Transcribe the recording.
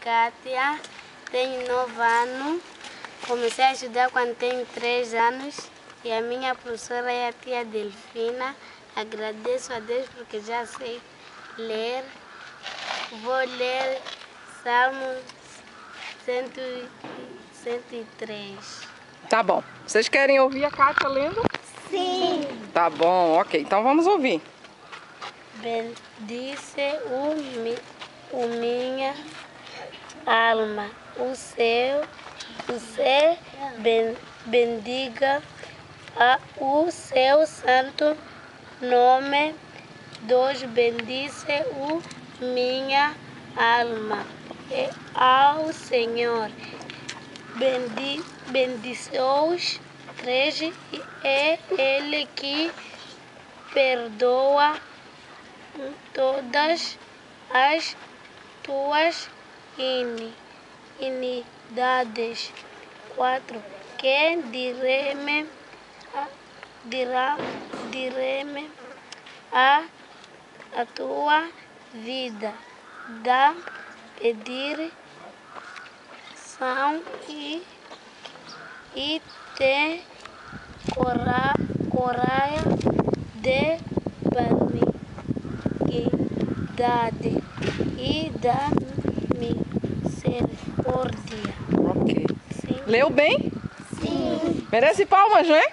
Kátia, tenho 9 anos. Comecei a estudar quando tenho 3 anos. E a minha professora é a tia Delfina. Agradeço a Deus porque já sei ler. Vou ler Salmo 103. Tá bom. Vocês querem ouvir a Kátia lendo? Sim. Tá bom, ok. Então vamos ouvir. Bendice o minha alma, o Senhor bendiga o seu santo nome. Deus bendice o minha alma e ao Senhor. Bendice-os 3 é Ele que perdoa todas as tuas iniquidades. 4. Que direme a tua vida, dá pedir são e tem coragem de benignidade e da misericórdia. Ok. Sim. Leu bem? Sim. Merece palmas, não é?